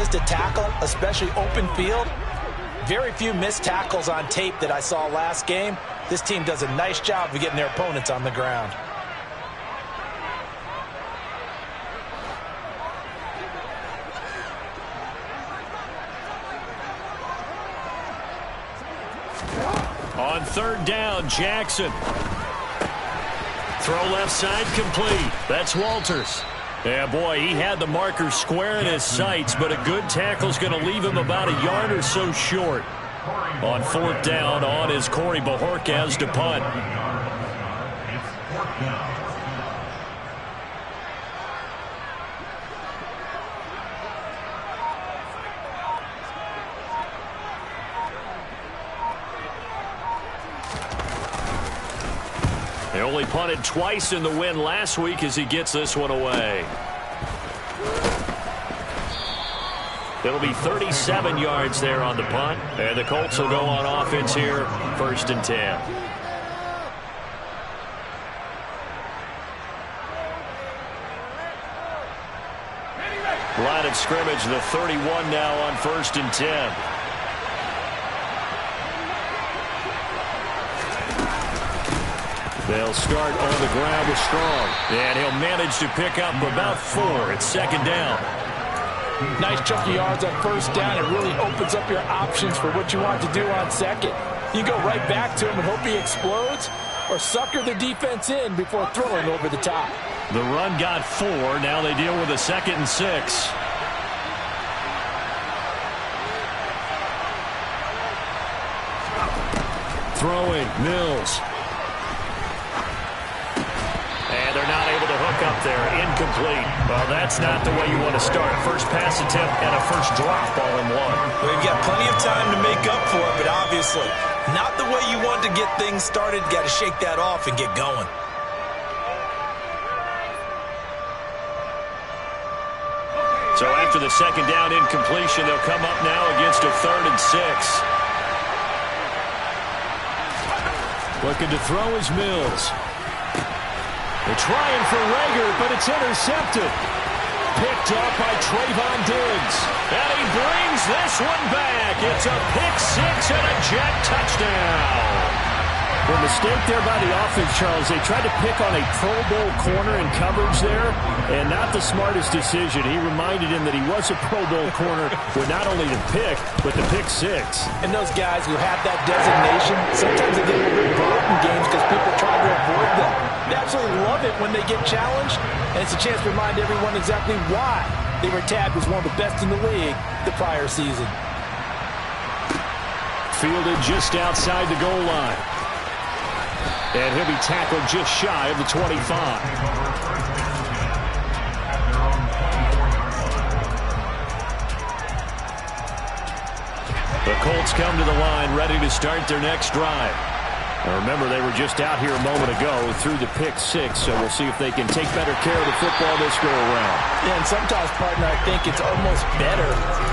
missed a tackle, especially open field. Very few missed tackles on tape that I saw last game. This team does a nice job of getting their opponents on the ground. On third down, Jackson. Throw left side complete. That's Walters. Yeah, boy, he had the marker square in his sights, but a good tackle's going to leave him about a yard or so short. On fourth down, on is Corey Bajorquez to punt. They only punted twice in the win last week as he gets this one away. It'll be 37 yards there on the punt. And the Colts will go on offense here, 1st and 10. Line of scrimmage, the 31 now on 1st and 10. They'll start on the ground with Strong. And he'll manage to pick up about 4. It's 2nd down. Nice chunk of yards on 1st down. It really opens up your options for what you want to do on 2nd. You go right back to him and hope he explodes, or sucker the defense in before throwing over the top. The run got 4. Now they deal with a 2nd and 6. Throwing, Mills. And they're not able to hook up there. Incomplete. Well, that's not the way you want to start. First pass attempt and a first drop all in one. Well, you've got plenty of time to make up for it, but obviously not the way you want to get things started. Got to shake that off and get going. So after the 2nd down incompletion, they'll come up now against a 3rd and 6. Looking to throw is Mills. They're trying for Rager, but it's intercepted. Picked up by Trayvon Diggs. And he brings this one back. It's a pick 6 and a jet touchdown. The mistake there by the offense, Charles, they tried to pick on a Pro Bowl corner in coverage there, and not the smartest decision. He reminded him that he was a Pro Bowl corner with not only the pick, but the pick 6. And those guys who have that designation, sometimes they get a little bit bored in games because people try to avoid them. They absolutely love it when they get challenged, and it's a chance to remind everyone exactly why they were tabbed as one of the best in the league the prior season. Fielded just outside the goal line. And he'll be tackled just shy of the 25. The Colts come to the line ready to start their next drive. Now remember, they were just out here a moment ago through the pick 6, so we'll see if they can take better care of the football this go around. Yeah, and sometimes, partner, I think it's almost better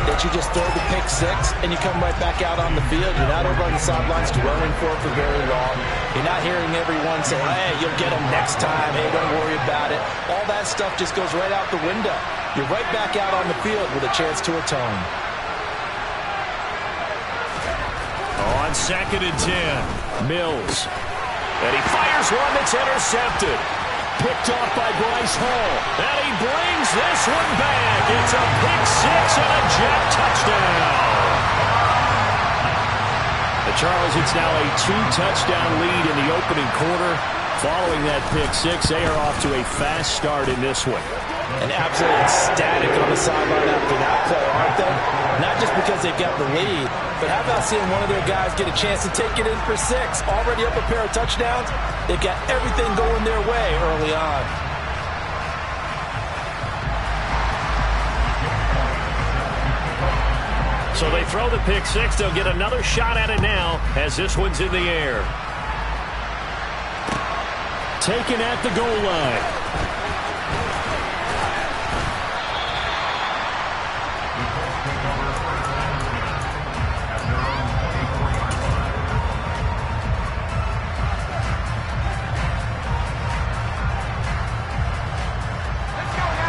that you just throw the pick 6 and you come right back out on the field. You're not over on the sidelines dwelling for it for very long. You're not hearing everyone say, hey, you'll get them next time. Hey, don't worry about it. All that stuff just goes right out the window. You're right back out on the field with a chance to atone. On 2nd and 10, Mills. And he fires one that's intercepted. Picked off by Bryce Hall. And he brings this one back. It's a pick 6 and a jet touchdown. Charles, it's now a 2-touchdown lead in the opening quarter. Following that pick 6, they are off to a fast start in this one. And absolutely ecstatic on the sideline after that play, aren't they? Not just because they've got the lead, but how about seeing one of their guys get a chance to take it in for 6? Already up a pair of touchdowns. They've got everything going their way early on. So they throw the pick 6. They'll get another shot at it now as this one's in the air. Taken at the goal line.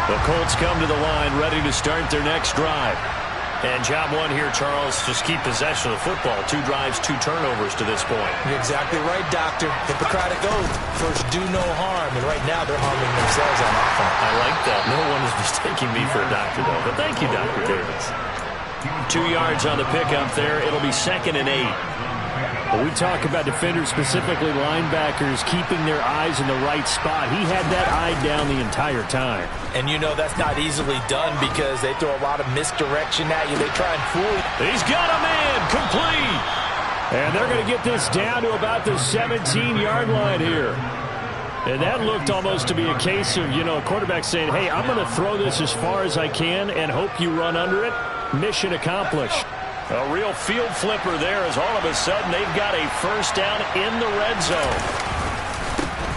The Colts come to the line ready to start their next drive. And job one here, Charles, just keep possession of the football. 2 drives, 2 turnovers to this point. You're exactly right, Doctor. Hippocratic oath. First, do no harm. And right now, they're harming themselves on offense. I like that. No one is mistaking me for a doctor, though. But thank you, Dr. Davis. 2 yards on the pickup there. It'll be 2nd and 8. Well, we talk about defenders, specifically linebackers, keeping their eyes in the right spot. He had that eye down the entire time. And you know that's not easily done because they throw a lot of misdirection at you. They try and fool you. He's got a man complete. And they're going to get this down to about the 17-yard line here. And that looked almost to be a case of, a quarterback saying, hey, I'm going to throw this as far as I can and hope you run under it. Mission accomplished. A real field flipper there as all of a sudden they've got a first down in the red zone.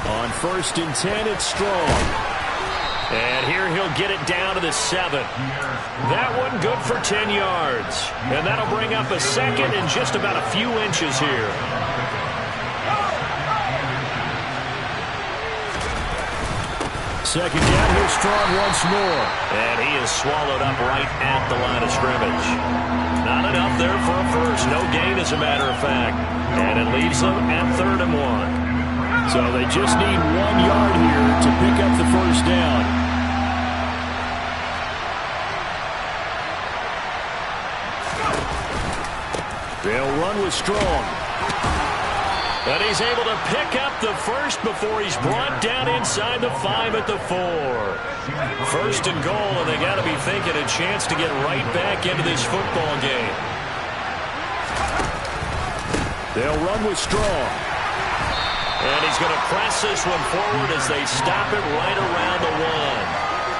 On 1st and 10, it's Strong. And here he'll get it down to the 7. That one good for 10 yards. And that'll bring up a 2nd and just about a few inches here. Second down, here's Strong once more. And he is swallowed up right at the line of scrimmage. Not enough there for a first. No gain, as a matter of fact. And it leaves them at 3rd and 1. So they just need 1 yard here to pick up the first down. They'll run with Strong. But he's able to pick up the first before he's brought down inside the 5 at the 4. 1st and goal, and they got to be thinking a chance to get right back into this football game. They'll run with Strong. And he's going to press this one forward as they stop it right around the 1.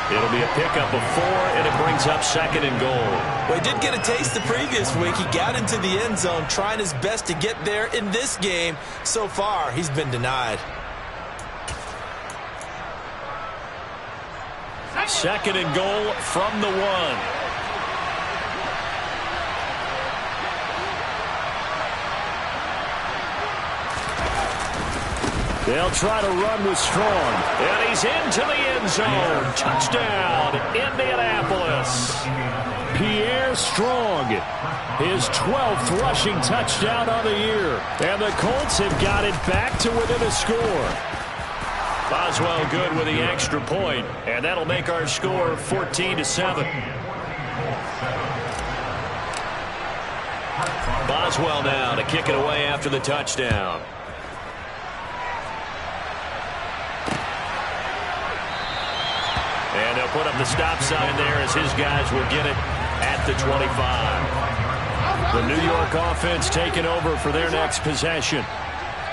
It'll be a pickup of 4, and it brings up 2nd and goal. Well, he did get a taste the previous week. He got into the end zone, trying his best to get there in this game. So far, he's been denied. 2nd and goal from the 1. They'll try to run with Strong. And he's into the end zone. Touchdown, Indianapolis. Pierre Strong, his 12th rushing touchdown on the year. And the Colts have got it back to within a score. Boswell good with the extra point. And that'll make our score 14-7. Boswell now to kick it away after the touchdown. And they'll put up the stop sign there as his guys will get it at the 25. The New York offense taking over for their next possession.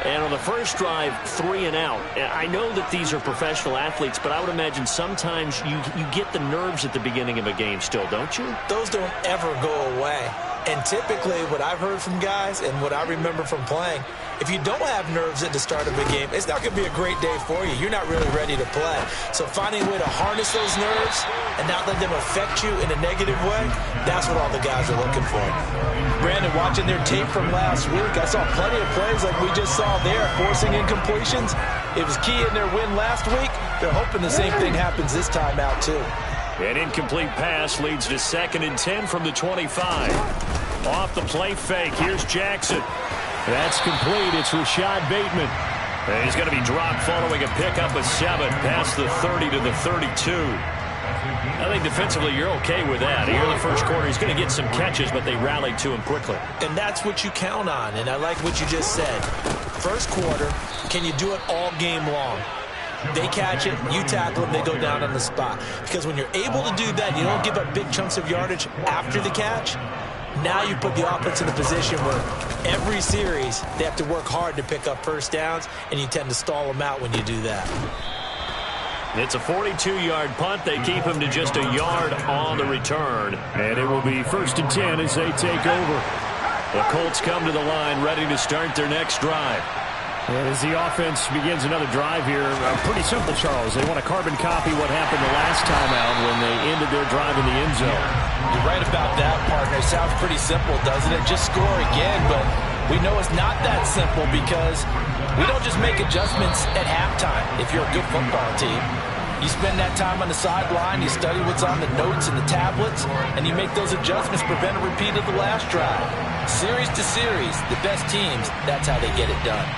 And on the first drive, 3 and out. I know that these are professional athletes, but I would imagine sometimes you get the nerves at the beginning of a game still, don't you? Those don't ever go away. And typically what I've heard from guys and what I remember from playing, if you don't have nerves at the start of a game, it's not going to be a great day for you. You're not really ready to play. So finding a way to harness those nerves and not let them affect you in a negative way, that's what all the guys are looking for. Brandon, watching their tape from last week, I saw plenty of plays like we just saw there, forcing incompletions. It was key in their win last week. They're hoping the same thing happens this time out, too. An incomplete pass leads to 2nd and 10 from the 25. Off the play fake, here's Jackson. That's complete. It's Rashad Bateman. And he's going to be dropped following a pickup of 7 past the 30 to the 32. I think defensively you're okay with that. Here in the first quarter, he's going to get some catches, but they rallied to him quickly. And that's what you count on, and I like what you just said. First quarter, can you do it all game long? They catch it, you tackle them, they go down on the spot. Because when you're able to do that, you don't give up big chunks of yardage after the catch. Now you put the offense in a position where every series they have to work hard to pick up first downs, and you tend to stall them out when you do that. It's a 42-yard punt. They keep him to just a yard on the return. And it will be 1st and 10 as they take over. The Colts come to the line ready to start their next drive. And as the offense begins another drive here, pretty simple, Charles. They want to carbon copy what happened the last time out when they ended their drive in the end zone. You're right about that, partner. It sounds pretty simple, doesn't it? Just score again, but we know it's not that simple because we don't just make adjustments at halftime if you're a good football team. You spend that time on the sideline, you study what's on the notes and the tablets, and you make those adjustments to prevent a repeat of the last drive. Series to series, the best teams, that's how they get it done.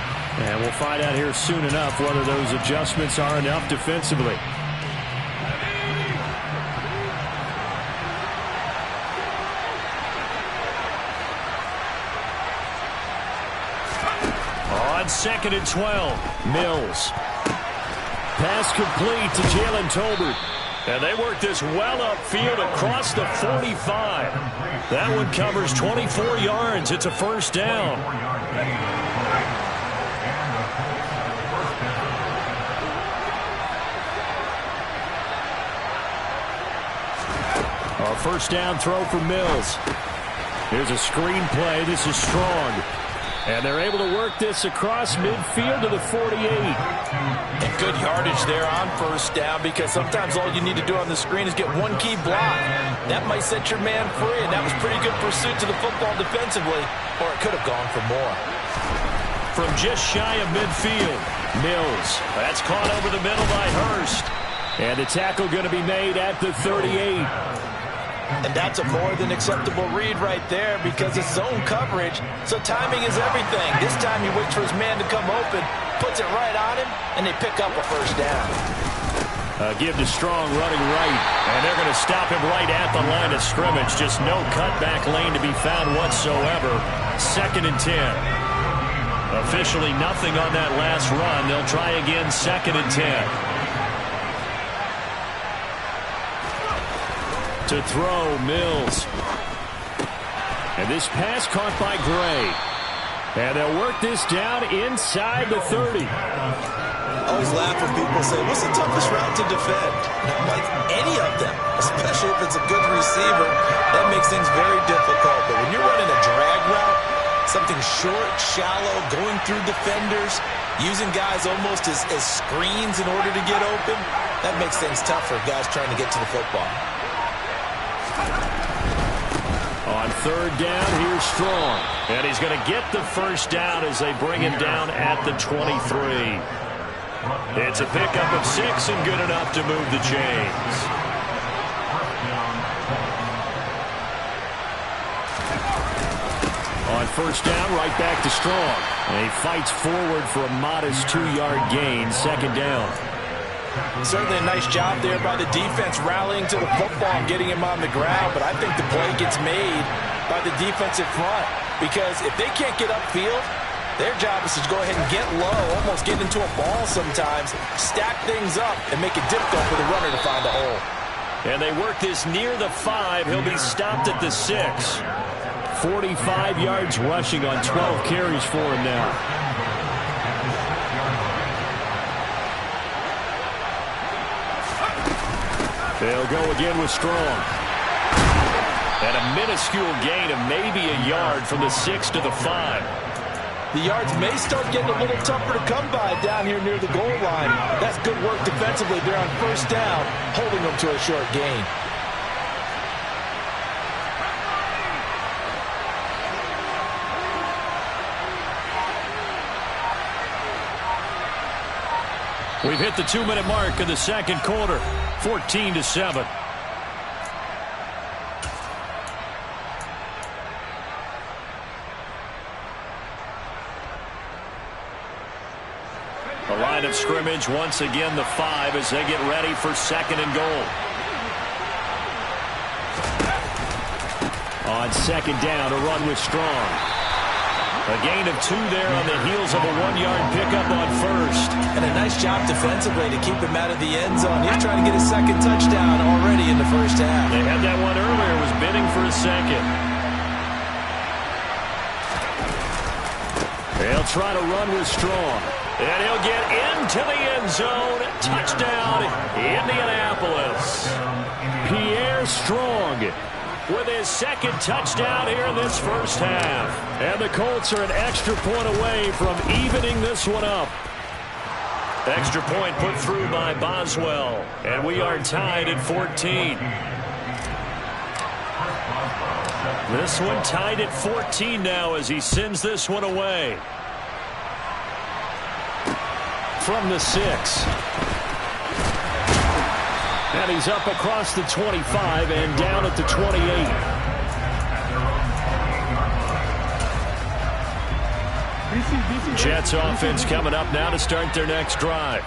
And we'll find out here soon enough whether those adjustments are enough defensively. On 2nd and 12, Mills. Pass complete to Jalen Tolbert. And they work this well upfield across the 45. That one covers 24 yards. It's a first down. A first down throw for Mills. Here's a screen play. This is Strong. And they're able to work this across midfield to the 48. And good yardage there on first down, because sometimes all you need to do on the screen is get one key block. That might set your man free, and that was pretty good pursuit to the football defensively, or it could have gone for more. From just shy of midfield, Mills. That's caught over the middle by Hurst. And the tackle going to be made at the 38. And that's a more than acceptable read right there, because it's zone coverage, so timing is everything. This time he waits for his man to come open, puts it right on him, and they pick up a first down. Give to Strong running right, and they're going to stop him right at the line of scrimmage. Just no cutback lane to be found whatsoever. 2nd and 10. Officially nothing on that last run. They'll try again 2nd and 10. To throw, Mills. And this pass caught by Gray. And they'll work this down inside the 30. I always laugh when people say, what's the toughest route to defend? And I'm like, any of them, especially if it's a good receiver. That makes things very difficult. But when you're running a drag route, something short, shallow, going through defenders, using guys almost as screens in order to get open, that makes things tough for guys trying to get to the football. On 3rd down, here's Strong. And he's going to get the first down as they bring him down at the 23. It's a pickup of 6 and good enough to move the chains. On 1st down, right back to Strong. And he fights forward for a modest 2-yard gain, 2nd down. Certainly a nice job there by the defense rallying to the football and getting him on the ground, but I think the play gets made by the defensive front, because if they can't get upfield, their job is to go ahead and get low, almost get into a ball sometimes, stack things up, and make it difficult for the runner to find a hole. And they work this near the 5. He'll be stopped at the 6. 45 yards rushing on 12 carries for him now. They'll go again with Strong. And a minuscule gain of maybe a yard from the 6 to the 5. The yards may start getting a little tougher to come by down here near the goal line. That's good work defensively there on 1st down, holding them to a short gain. We've hit the 2-minute mark of the 2nd quarter. 14-7. The line of scrimmage, once again the 5 as they get ready for 2nd and goal. On 2nd down, a run with Strong. A gain of 2 there on the heels of a 1-yard pickup on 1st. And a nice job defensively to keep him out of the end zone. He's trying to get his 2nd touchdown already in the 1st half. They had that one earlier, was bidding for a 2nd. They'll try to run with Strong. And he'll get into the end zone. Touchdown, Indianapolis. Pierre Strong with his 2nd touchdown here in this 1st half. And the Colts are an extra point away from evening this one up. Extra point put through by Boswell. And we are tied at 14. This one tied at 14 now as he sends this one away. From the 6. And he's up across the 25 and down at the 28. Jets offense coming up now to start their next drive.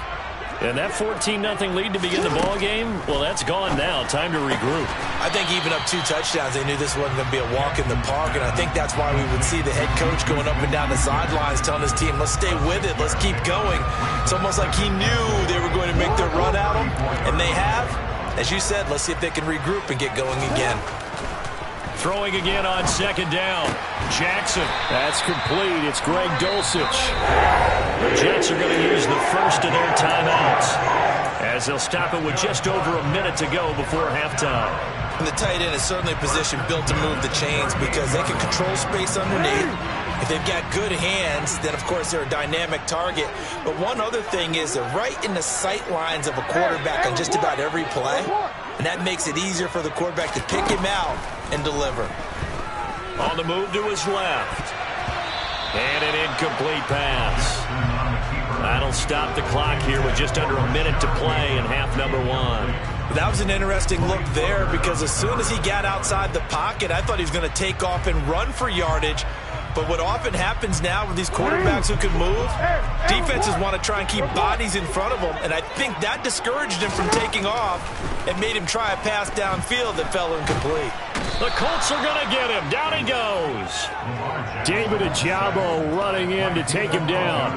And that 14-0 lead to begin the ball game, well, that's gone now. Time to regroup. I think even up 2 touchdowns, they knew this wasn't going to be a walk in the park, and I think that's why we would see the head coach going up and down the sidelines telling his team, let's stay with it, let's keep going. It's almost like he knew they were going to make their run at him, and they have. As you said, let's see if they can regroup and get going again. Throwing again on second down. Jackson. That's complete. It's Greg Dulcich. The Jets are going to use the first of their timeouts as they'll stop it with just over a minute to go before halftime. And the tight end is certainly a position built to move the chains because they can control space underneath. If they've got good hands, then, of course, they're a dynamic target. But one other thing is they're right in the sight lines of a quarterback on just about every play. And that makes it easier for the quarterback to pick him out and deliver. On the move to his left. And an incomplete pass. That'll stop the clock here with just under a minute to play in half number 1. That was an interesting look there because as soon as he got outside the pocket, I thought he was going to take off and run for yardage. But what often happens now with these quarterbacks who can move, defenses want to try and keep bodies in front of them, and I think that discouraged him from taking off and made him try a pass downfield that fell incomplete. The Colts are going to get him. Down he goes. David Ojabo running in to take him down.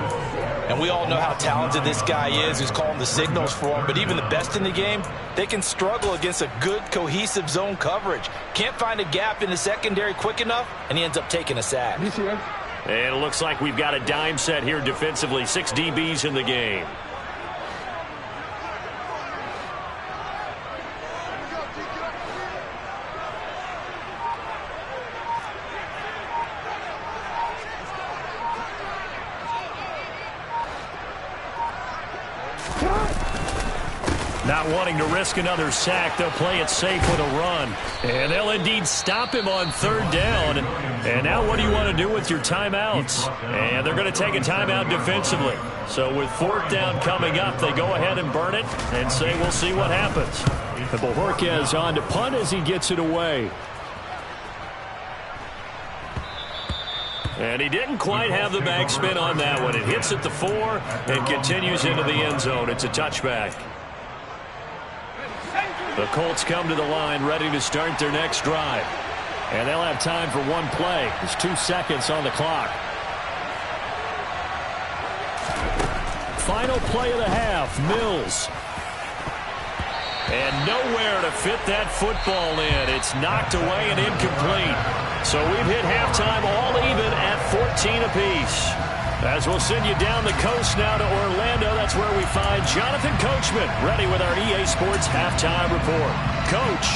And we all know how talented this guy is who's calling the signals for him. But even the best in the game, they can struggle against a good, cohesive zone coverage. Can't find a gap in the secondary quick enough, and he ends up taking a sack. And it looks like we've got a dime set here defensively. 6 DBs in the game. Not wanting to risk another sack, they'll play it safe with a run. And they'll indeed stop him on 3rd down. And now what do you want to do with your timeouts? And they're going to take a timeout defensively. So with 4th down coming up, they go ahead and burn it and say we'll see what happens. And Bojorquez on to punt as he gets it away. And he didn't quite have the backspin on that one. It hits at the 4 and continues into the end zone. It's a touchback. The Colts come to the line ready to start their next drive. And they'll have time for one play. There's 2 seconds on the clock. Final play of the half, Mills. And nowhere to fit that football in. It's knocked away and incomplete. So we've hit halftime all even at 14 apiece. As we'll send you down the coast now to Orlando, that's where we find Jonathan Coachman, ready with our EA Sports Halftime Report. Coach,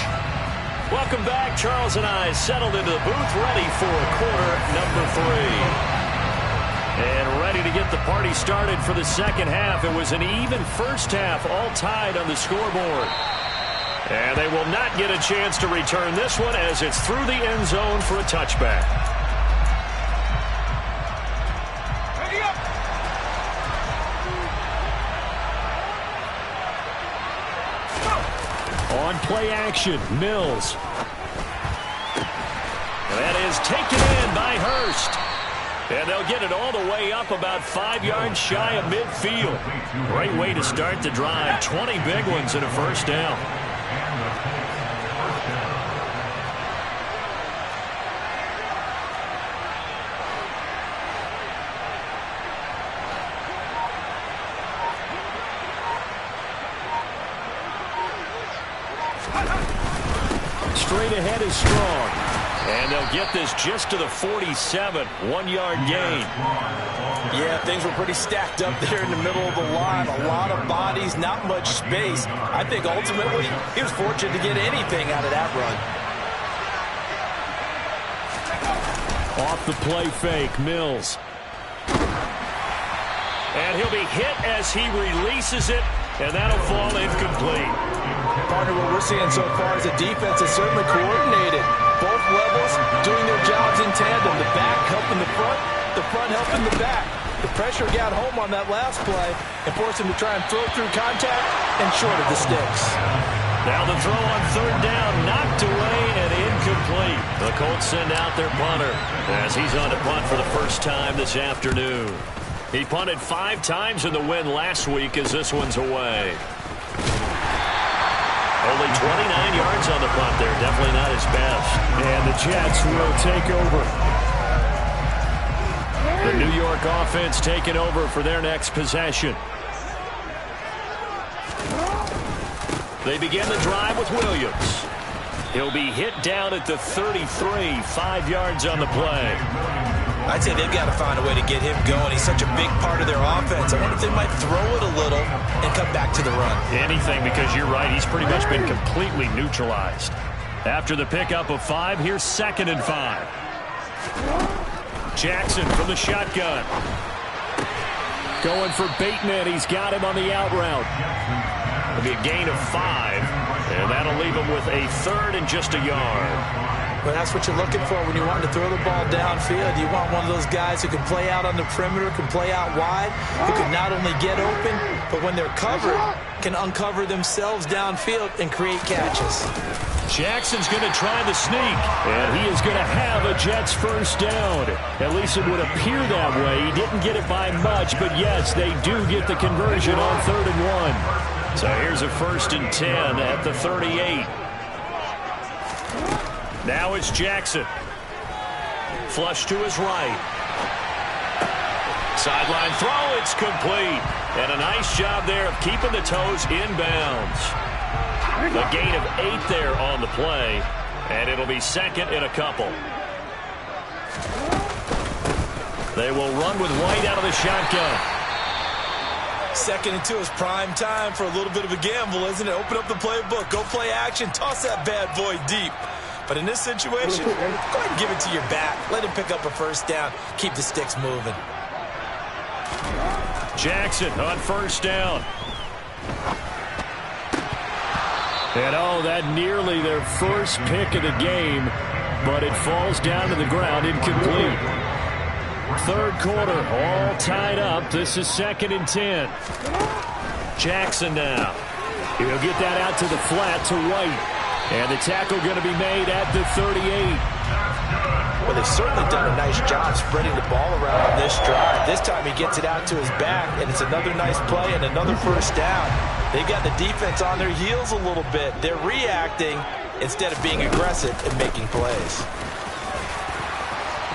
welcome back. Charles and I settled into the booth, ready for quarter number 3. And ready to get the party started for the second half. It was an even first half, all tied on the scoreboard. And they will not get a chance to return this one as it's through the end zone for a touchback. On play action, Mills. That is taken in by Hurst. And they'll get it all the way up about 5 yards shy of midfield. Great way to start the drive. 20 big ones and a first down. Straight ahead is Strong. And they'll get this just to the 47. 1-yard gain. Yeah, things were pretty stacked up there in the middle of the line. A lot of bodies, not much space. I think ultimately he was fortunate to get anything out of that run. Off the play fake, Mills. And he'll be hit as he releases it, and that'll fall incomplete. Partner, what we're seeing so far is the defense is certainly coordinated. Both levels doing their jobs in tandem. The back helping the front helping the back. The pressure got home on that last play and forced him to try and throw through contact and short of the sticks. Now the throw on third down, knocked away and incomplete. The Colts send out their punter as he's on to punt for the first time this afternoon. He punted 5 times in the win last week as this one's away. Only 29 yards on the punt there. Definitely not his best. And the Jets will take over. The New York offense taking over for their next possession. They begin the drive with Williams. He'll be hit down at the 33, 5 yards on the play. I'd say they've got to find a way to get him going. He's such a big part of their offense. I wonder if they might throw it a little and come back to the run. Anything, because you're right. He's pretty much been completely neutralized. After the pickup of 5, here's 2nd and 5. Jackson from the shotgun. Going for Bateman. He's got him on the out route. It'll be a gain of 5, and that'll leave him with a 3rd and just a yard. Well, that's what you're looking for when you want to throw the ball downfield. You want one of those guys who can play out on the perimeter, can play out wide, who can not only get open, but when they're covered, can uncover themselves downfield and create catches. Jackson's going to try the sneak, and he is going to have a Jets first down. At least it would appear that way. He didn't get it by much, but yes, they do get the conversion on 3rd and 1. So here's a 1st and 10 at the 38. Now it's Jackson. Flush to his right. Sideline throw, it's complete. And a nice job there of keeping the toes inbounds. A gain of 8 there on the play, and it'll be 2nd and a couple. They will run with White out of the shotgun. 2nd and 2 is prime time for a little bit of a gamble, isn't it? Open up the playbook, go play action, toss that bad boy deep. But in this situation, go ahead and give it to your back. Let him pick up a first down. Keep the sticks moving. Jackson on first down. And oh, that nearly their first pick of the game, but it falls down to the ground incomplete. 3rd quarter, all tied up. This is 2nd and 10. Jackson now. He'll get that out to the flat to White. And the tackle going to be made at the 38. Well, they've certainly done a nice job spreading the ball around on this drive. This time he gets it out to his back, and it's another nice play and another first down. They've got the defense on their heels a little bit. They're reacting instead of being aggressive and making plays.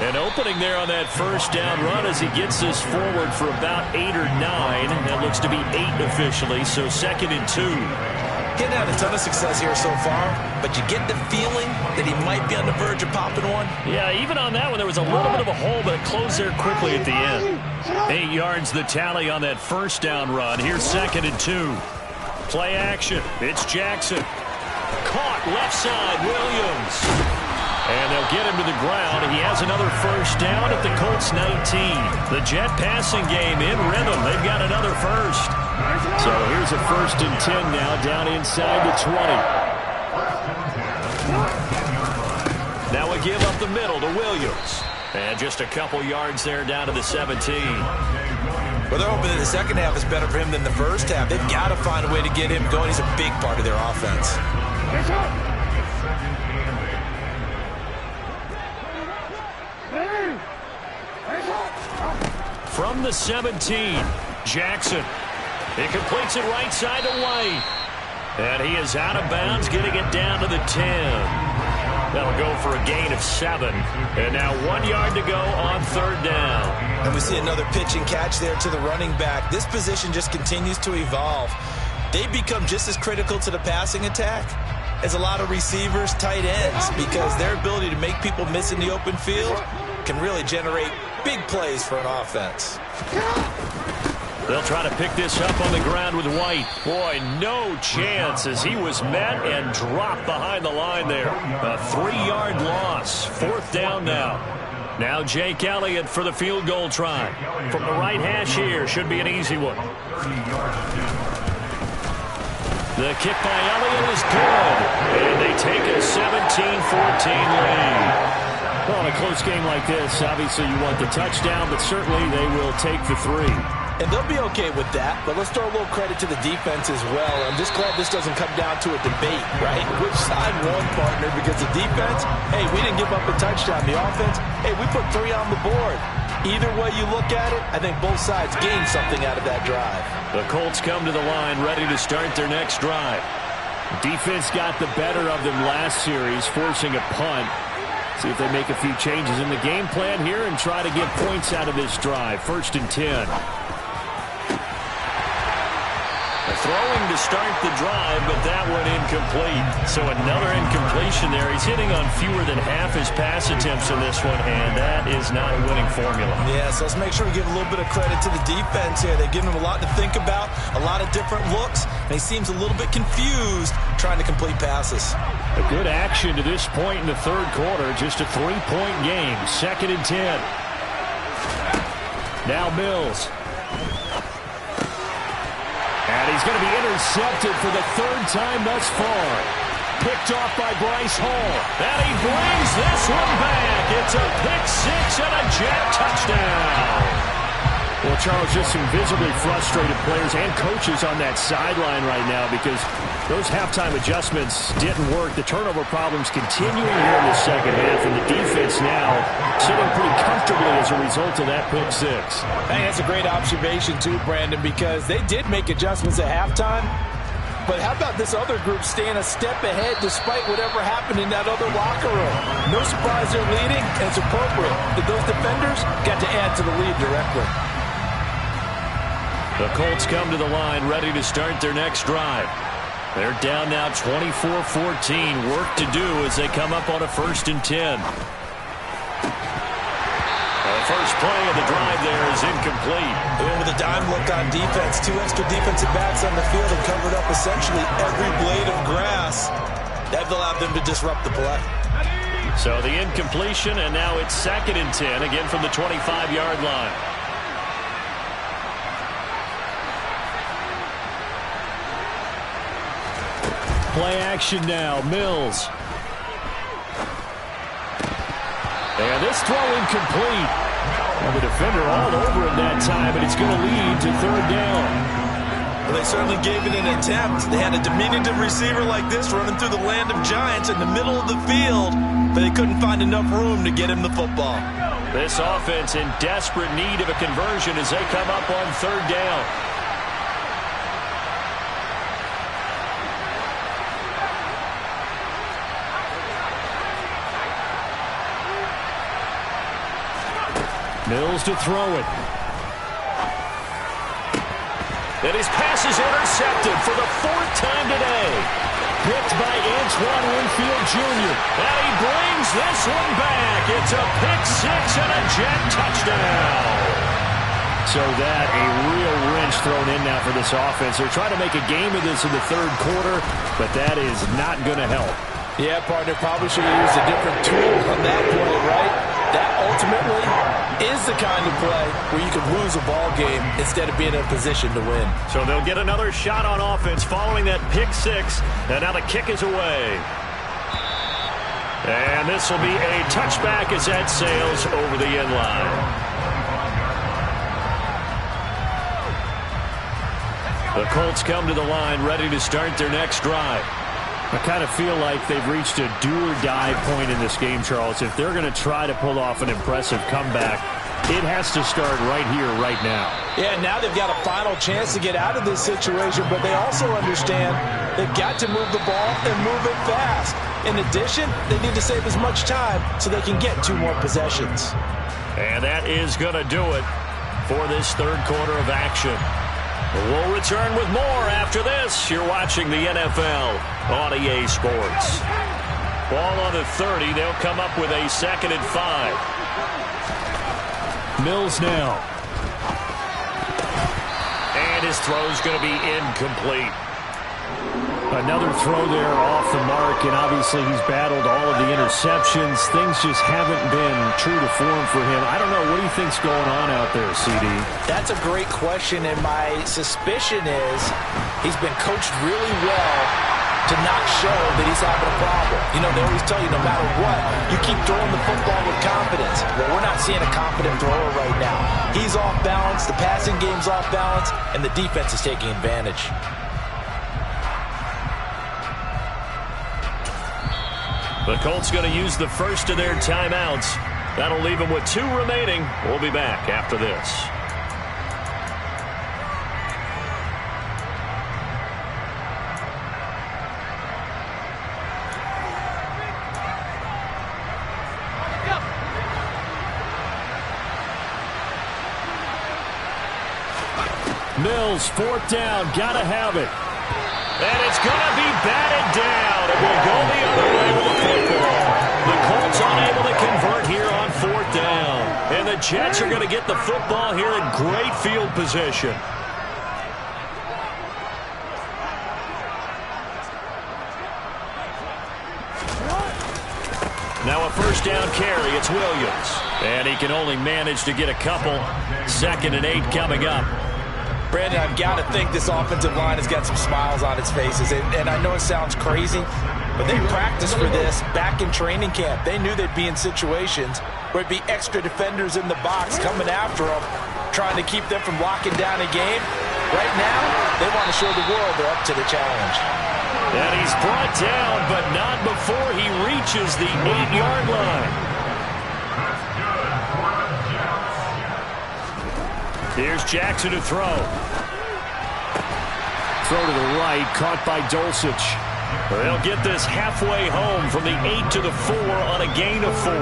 An opening there on that first down run as he gets this forward for about 8 or 9. That looks to be 8 officially, so 2nd and 2. Getting out a ton of success here so far, but you get the feeling that he might be on the verge of popping one. Yeah, even on that one, there was a little bit of a hole, but it closed there quickly at the end. 8 yards the tally on that first down run. Here's 2nd and 2. Play action. It's Jackson. Caught left side, Williams. And they'll get him to the ground. He has another first down at the Colts 19. The Jet passing game in rhythm. They've got another first. So here's a 1st and 10 now down inside the 20. Now we give up the middle to Williams. And just a couple yards there down to the 17. Well, they're hoping that the second half is better for him than the first half. They've got to find a way to get him going. He's a big part of their offense. From the 17, Jackson. He completes it right side to White. And he is out of bounds, getting it down to the 10. That'll go for a gain of 7. And now 1 yard to go on 3rd down. And we see another pitch and catch there to the running back. This position just continues to evolve. They become just as critical to the passing attack as a lot of receivers, tight ends, because their ability to make people miss in the open field can really generate big plays for an offense. They'll try to pick this up on the ground with White. Boy, no chance as he was met and dropped behind the line there. A 3-yard loss. 4th down now. Now Jake Elliott for the field goal try. From the right hash here, should be an easy one. The kick by Elliott is good. And they take a 17-14 lead. Well, in a close game like this, obviously you want the touchdown, but certainly they will take the 3. And they'll be okay with that, but let's throw a little credit to the defense as well. I'm just glad this doesn't come down to a debate, right? Which side won, partner? Because the defense, hey, we didn't give up a touchdown. The offense, hey, we put 3 on the board. Either way you look at it, I think both sides gained something out of that drive. The Colts come to the line ready to start their next drive. Defense got the better of them last series, forcing a punt. See if they make a few changes in the game plan here and try to get points out of this drive. 1st and 10. Throwing to start the drive, but that one incomplete. So another incompletion there. He's hitting on fewer than half his pass attempts in this one, and that is not a winning formula. Yeah, so let's make sure we give a little bit of credit to the defense here. They've given him a lot to think about, a lot of different looks, and he seems a little bit confused trying to complete passes. A good action to this point in the third quarter. Just a 3-point game. 2nd and 10. Now Mills. And he's going to be intercepted for the 3rd time thus far. Picked off by Bryce Hall. And he brings this one back. It's a pick 6 and a jet touchdown. Well, Charles, just some visibly frustrated players and coaches on that sideline right now because those halftime adjustments didn't work. The turnover problems continuing here in the second half, and the defense now sitting pretty comfortably as a result of that pick 6. Hey, that's a great observation too, Brandon, because they did make adjustments at halftime. But how about this other group staying a step ahead despite whatever happened in that other locker room? No surprise they're leading, and it's appropriate that those defenders got to add to the lead directly. The Colts come to the line ready to start their next drive. They're down now 24-14. Work to do as they come up on a 1st and 10. The first play of the drive there is incomplete. And with a dime look on defense, 2 extra defensive backs on the field and covered up essentially every blade of grass. That allowed them to disrupt the play. So the incompletion, and now it's 2nd and 10, again from the 25-yard line. Play action now, Mills. And this throw incomplete. And the defender all over him that time, but it's going to lead to 3rd down. Well, they certainly gave it an attempt. They had a diminutive receiver like this running through the land of giants in the middle of the field, but they couldn't find enough room to get him the football. This offense in desperate need of a conversion as they come up on 3rd down. Mills to throw it. And his pass is intercepted for the 4th time today. Picked by Antoine Winfield Jr. And he brings this one back. It's a pick 6 and a jet touchdown. So that a real wrench thrown in now for this offense. They're trying to make a game of this in the 3rd quarter, but that is not going to help. Yeah, partner, probably should have used a different tool on that play, right? That ultimately is the kind of play where you can lose a ball game instead of being in a position to win. So they'll get another shot on offense following that pick 6, and now the kick is away. And this will be a touchback as that sails over the end line. The Colts come to the line ready to start their next drive. I kind of feel like they've reached a do-or-die point in this game, Charles. If they're going to try to pull off an impressive comeback, it has to start right here, right now. Yeah, now they've got a final chance to get out of this situation, but they also understand they've got to move the ball and move it fast. In addition, they need to save as much time so they can get 2 more possessions. And that is going to do it for this 3rd quarter of action. We'll return with more after this. You're watching the NFL on EA Sports. Ball on the 30. They'll come up with a 2nd and 5. Mills now. And his throw's going to be incomplete. Another throw there off the mark, and obviously he's battled all of the interceptions. Things just haven't been true to form for him. I don't know. What do you think's going on out there, CD? That's a great question, and my suspicion is he's been coached really well to not show that he's having a problem. You know, they always tell you no matter what, you keep throwing the football with confidence. Well, we're not seeing a confident thrower right now. He's off balance, the passing game's off balance, and the defense is taking advantage. The Colts going to use the first of their timeouts. That'll leave them with 2 remaining. We'll be back after this. Mills, 4th down, gotta have it. And it's gonna be batted down. It will go the other way with the football. The Colts unable to convert here on 4th down. And the Jets are gonna get the football here in great field position. Now a 1st down carry, it's Williams. And he can only manage to get a couple. 2nd and 8 coming up. Brandon, I've got to think this offensive line has got some smiles on its faces. And I know it sounds crazy, but they practiced for this back in training camp. They knew they'd be in situations where it'd be extra defenders in the box coming after them, trying to keep them from locking down a game. Right now, they want to show the world they're up to the challenge. And he's brought down, but not before he reaches the 8-yard line. Here's Jackson to throw. Throw to the right, caught by Dulcich. They'll get this halfway home from the 8 to the 4 on a gain of 4.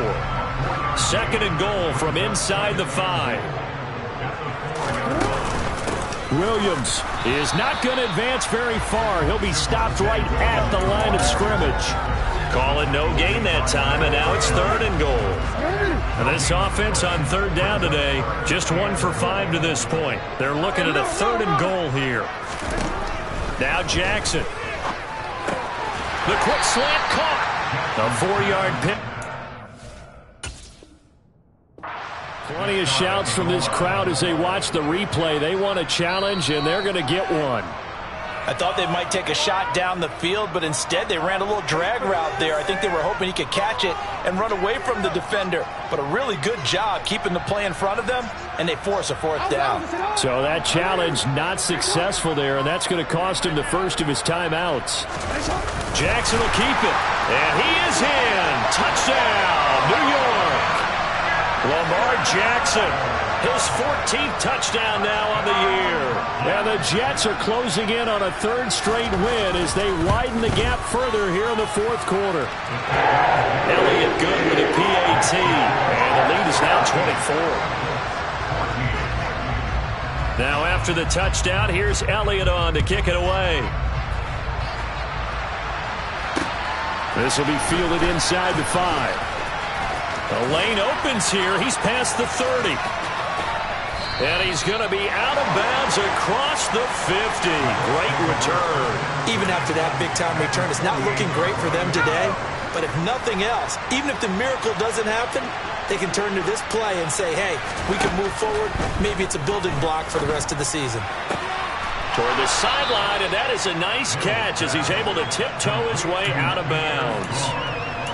2nd and goal from inside the 5. Williams is not going to advance very far. He'll be stopped right at the line of scrimmage. Call it no gain that time, and now it's 3rd and goal. And this offense on 3rd down today, just 1 for 5 to this point. They're looking at a 3rd and goal here. Now Jackson. The quick slant caught. A 4-yard pick. Plenty of shouts from this crowd as they watch the replay. They want a challenge, and they're going to get one. I thought they might take a shot down the field, but instead they ran a little drag route there. I think they were hoping he could catch it and run away from the defender. But a really good job keeping the play in front of them, and they force a 4th down. So that challenge not successful there, and that's going to cost him the first of his timeouts. Jackson will keep it, and he is in. Touchdown, New York. Lamar Jackson, his 14th touchdown now on the year. And the Jets are closing in on a 3rd straight win as they widen the gap further here in the 4th quarter. Elliott good with a PAT, and the lead is now 24. Now after the touchdown, here's Elliott on to kick it away. This will be fielded inside the 5. The lane opens here. He's past the 30. And he's going to be out of bounds across the 50. Great return. Even after that big-time return, it's not looking great for them today. But if nothing else, even if the miracle doesn't happen, they can turn to this play and say, hey, we can move forward. Maybe it's a building block for the rest of the season. Toward the sideline, and that is a nice catch as he's able to tiptoe his way out of bounds.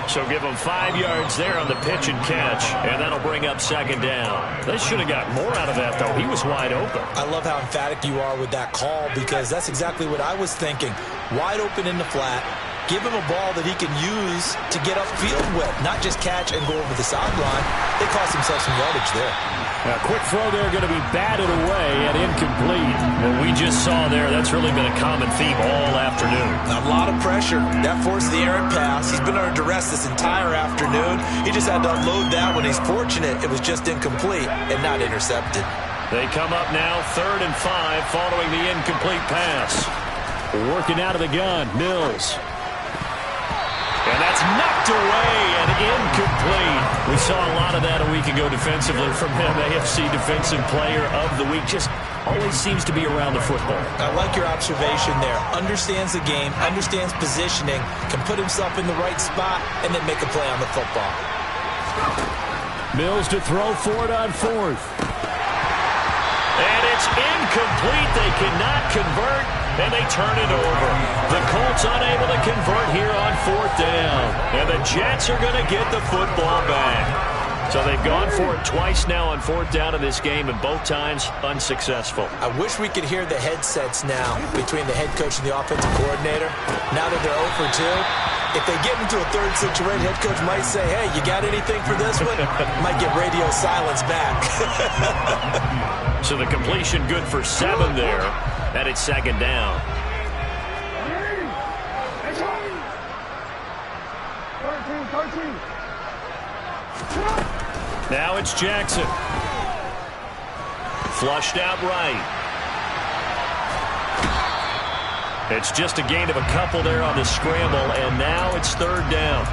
So give him 5 yards there on the pitch and catch, and that'll bring up 2nd down. They should have got more out of that, though. He was wide open. I love how emphatic you are with that call because that's exactly what I was thinking. Wide open in the flat. Give him a ball that he can use to get upfield with, not just catch and go over the sideline. They cost themselves some yardage there. A quick throw there going to be batted away and incomplete. What we just saw there, that's really been a common theme all afternoon. A lot of pressure. That forced the errant pass. He's been under duress this entire afternoon. He just had to unload that when he's fortunate. It was just incomplete and not intercepted. They come up now 3rd and 5 following the incomplete pass. Working out of the gun, Mills. And that's knocked away and incomplete. We saw a lot of that a week ago defensively from him. AFC Defensive Player of the Week. Just always seems to be around the football. I like your observation there. Understands the game, understands positioning, can put himself in the right spot, and then make a play on the football. Mills to throw for it on 4th. And it's incomplete. They cannot convert. And they turn it over. The Colts unable to convert here on 4th down. And the Jets are going to get the football back. So they've gone for it twice now on 4th down in this game, and both times unsuccessful. I wish we could hear the headsets now between the head coach and the offensive coordinator. Now that they're 0 for 2, if they get into a third situation, head coach might say, hey, you got anything for this one? Might get radio silence back. So the completion good for 7 there, and it's 2nd down. Now it's Jackson. Flushed out right. It's just a gain of a couple there on the scramble, and now it's 3rd down.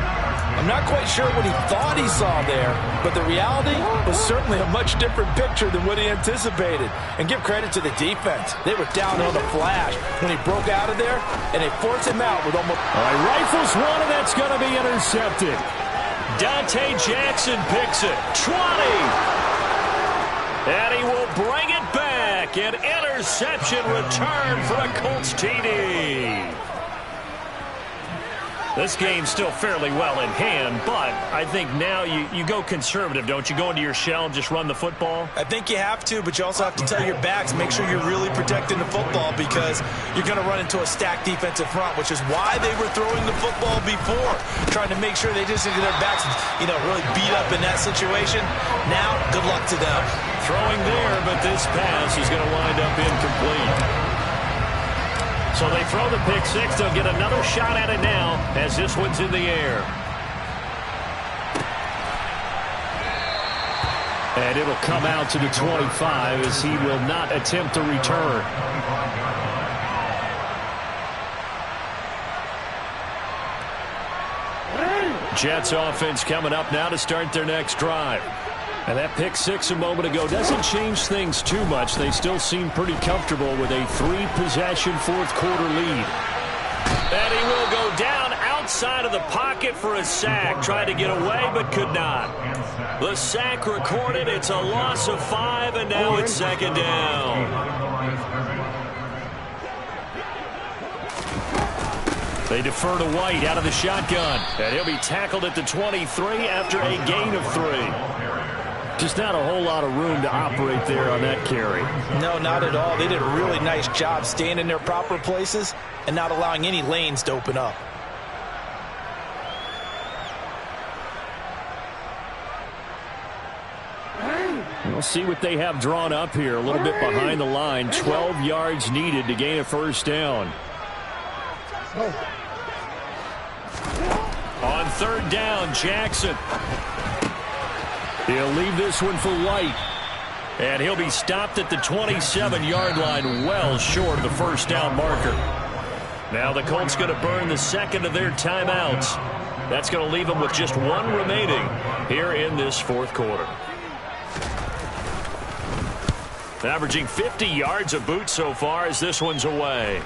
I'm not quite sure what he thought he saw there, but the reality was certainly a much different picture than what he anticipated. And give credit to the defense. They were down on the flash when he broke out of there, and they forced him out with almost... All right, rifles one, and that's going to be intercepted. Dante Jackson picks it. 20. And he will bring it back. An interception return for a Colts TD. This game's still fairly well in hand, but I think now you go conservative, don't you? Go into your shell and just run the football? I think you have to, but you also have to tell your backs, make sure you're really protecting the football because you're going to run into a stacked defensive front, which is why they were throwing the football before, trying to make sure they just get their backs, really beat up in that situation. Now, good luck to them. Throwing there, but this pass is going to wind up incomplete. So they throw the pick 6. They'll get another shot at it now as this one's in the air. And it'll come out to the 25 as he will not attempt to return. Jets offense coming up now to start their next drive. And that pick 6 a moment ago doesn't change things too much. They still seem pretty comfortable with a 3-possession 4th quarter lead. And he will go down outside of the pocket for a sack. Tried to get away but could not. The sack recorded. It's a loss of 5, and now it's 2nd down. They defer to White out of the shotgun. And he'll be tackled at the 23 after a gain of 3. Just not a whole lot of room to operate there on that carry. No, not at all. They did a really nice job staying in their proper places and not allowing any lanes to open up. We'll see what they have drawn up here. A little bit behind the line. 12 yards needed to gain a 1st down. On 3rd down, Jackson. He'll leave this one for White. And he'll be stopped at the 27-yard line, well short of the 1st down marker. Now the Colts going to burn the 2nd of their timeouts. That's going to leave them with just 1 remaining here in this 4th quarter. Averaging 50 yards a boot so far as this one's away.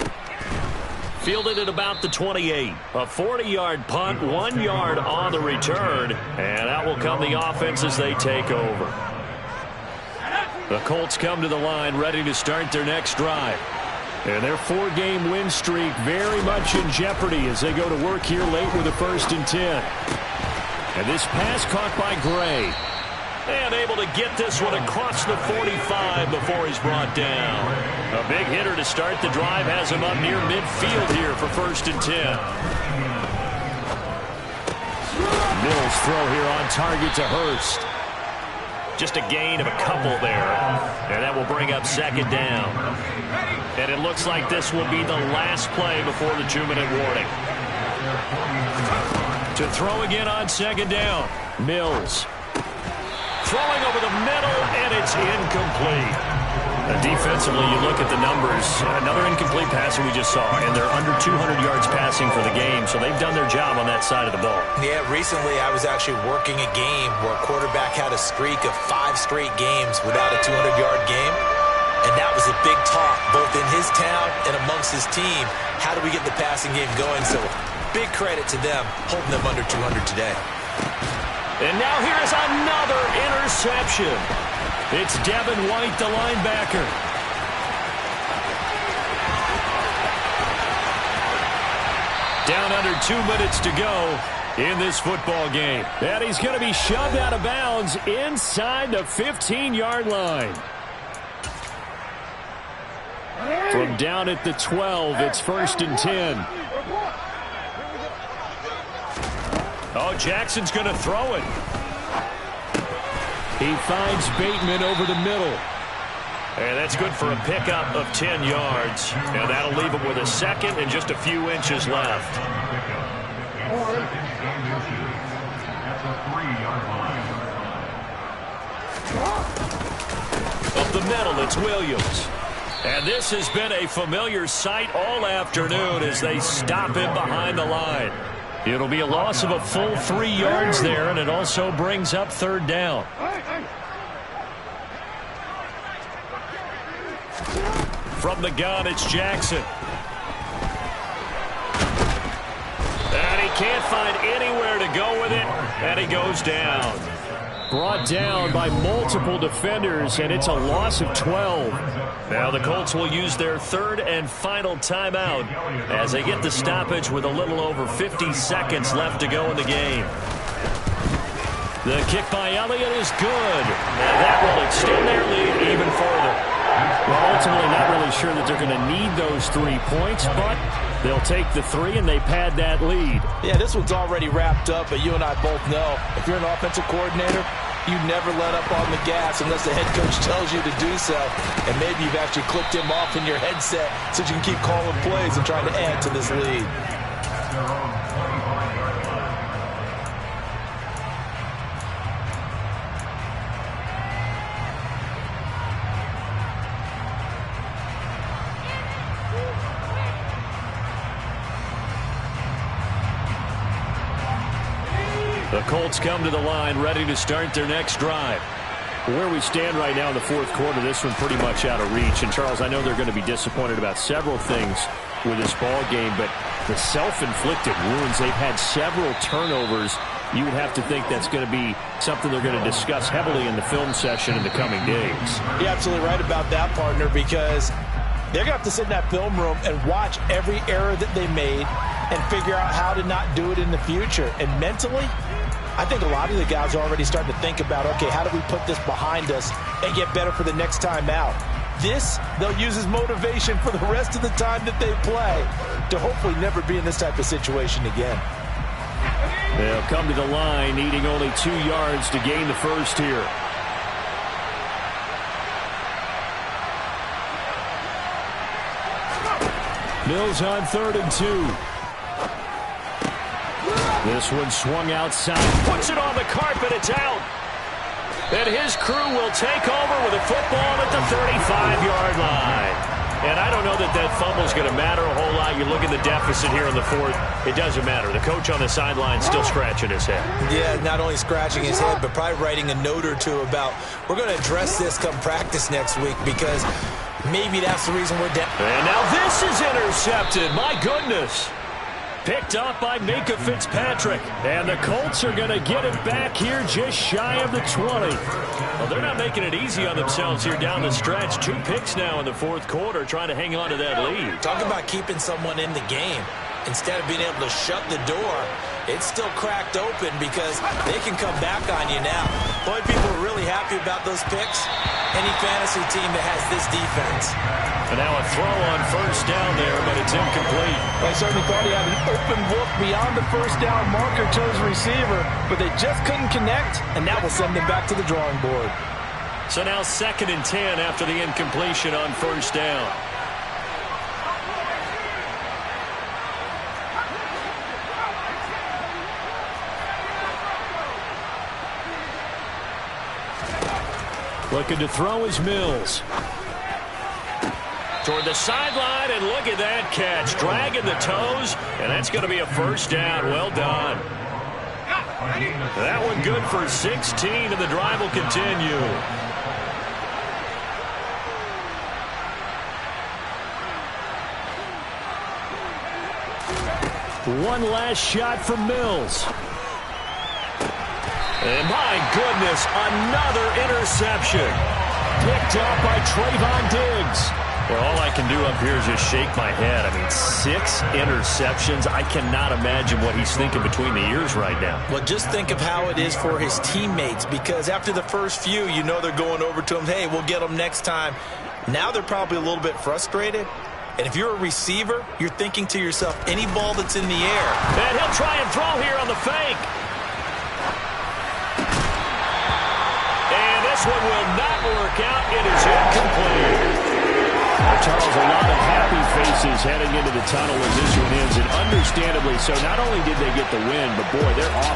Fielded at about the 28. A 40-yard punt, 1 yard on the return. And out will come the offense as they take over. The Colts come to the line ready to start their next drive. And their 4-game win streak very much in jeopardy as they go to work here late with a 1st and 10. And this pass caught by Gray. And able to get this one across the 45 before he's brought down. A big hitter to start the drive has him up near midfield here for 1st and 10. Mills throw here on target to Hurst. Just a gain of a couple there. And that will bring up 2nd down. And it looks like this will be the last play before the 2-minute warning. To throw again on 2nd down. Mills. Throwing over the middle, and it's incomplete. Defensively, you look at the numbers. Another incomplete pass we just saw, and they're under 200 yards passing for the game, so they've done their job on that side of the ball. Yeah, recently I was actually working a game where a quarterback had a streak of 5 straight games without a 200-yard game, and that was a big talk both in his town and amongst his team. How do we get the passing game going? So big credit to them holding them under 200 today. And now here is another interception. It's Devin White, the linebacker. Down under 2 minutes to go in this football game. And he's going to be shoved out of bounds inside the 15-yard line. From down at the 12, it's 1st and 10. Oh, Jackson's going to throw it. He finds Bateman over the middle. And that's good for a pickup of 10 yards. And that'll leave him with a second and just a few inches left. Up the middle, it's Williams. And this has been a familiar sight all afternoon as they stop him behind the line. It'll be a loss of a full 3 yards there, and it also brings up 3rd down. From the gun, it's Jackson. And he can't find anywhere to go with it, and he goes down. Brought down by multiple defenders, and it's a loss of 12. Now the Colts will use their 3rd and final timeout as they get the stoppage with a little over 50 seconds left to go in the game. The kick by Elliott is good, and that will extend their lead even further. Well, ultimately not really sure that they're going to need those 3 points, but they'll take the 3 and they pad that lead. Yeah, this one's already wrapped up, but you and I both know if you're an offensive coordinator, you never let up on the gas unless the head coach tells you to do so. And maybe you've actually clicked him off in your headset so you can keep calling plays and trying to add to this lead. The Colts come to the line ready to start their next drive. Where we stand right now in the 4th quarter, this one pretty much out of reach. And, Charles, I know they're going to be disappointed about several things with this ball game, but the self-inflicted wounds, they've had several turnovers. You would have to think that's going to be something they're going to discuss heavily in the film session in the coming days. You're absolutely right about that, partner, because they're going to have to sit in that film room and watch every error that they made and figure out how to not do it in the future. And mentally, I think a lot of the guys are already starting to think about, okay, how do we put this behind us and get better for the next time out? This, they'll use as motivation for the rest of the time that they play to hopefully never be in this type of situation again. They'll come to the line needing only 2 yards to gain the first here. Mills on 3rd and 2. This one swung outside, puts it on the carpet, it's out. And his crew will take over with a football at the 35-yard line. And I don't know that that fumble is going to matter a whole lot. You look at the deficit here in the 4th, it doesn't matter. The coach on the sideline still scratching his head. Yeah, not only scratching his head, but probably writing a note or two about, we're going to address this come practice next week because maybe that's the reason we're down. And now this is intercepted. My goodness. Picked up by Minka Fitzpatrick. And the Colts are going to get it back here just shy of the 20. Well, they're not making it easy on themselves here down the stretch. 2 picks now in the 4th quarter trying to hang on to that lead. Talk about keeping someone in the game. Instead of being able to shut the door, it's still cracked open because they can come back on you now. Boy, people are really happy about those picks. Any fantasy team that has this defense. And now a throw on 1st down there, but it's incomplete. I certainly thought he had an open look beyond the 1st down marker to his receiver, but they just couldn't connect, and that will send them back to the drawing board. So now 2nd and 10 after the incompletion on 1st down. Looking to throw is Mills. Toward the sideline, and look at that catch. Dragging the toes, and that's going to be a 1st down. Well done. That one good for 16, and the drive will continue. One last shot from Mills. And my goodness, another interception. Picked up by Trayvon Diggs. Well, all I can do up here is just shake my head. I mean, 6 interceptions. I cannot imagine what he's thinking between the ears right now. Well, just think of how it is for his teammates, because after the first few, you know they're going over to him, hey, we'll get them next time. Now they're probably a little bit frustrated. And if you're a receiver, you're thinking to yourself, any ball that's in the air. And he'll try and throw here on the fake. And this one will not work out. It is incomplete. Charles, a lot of happy faces heading into the tunnel as this one ends, and understandably so. Not only did they get the win, but boy, they're off.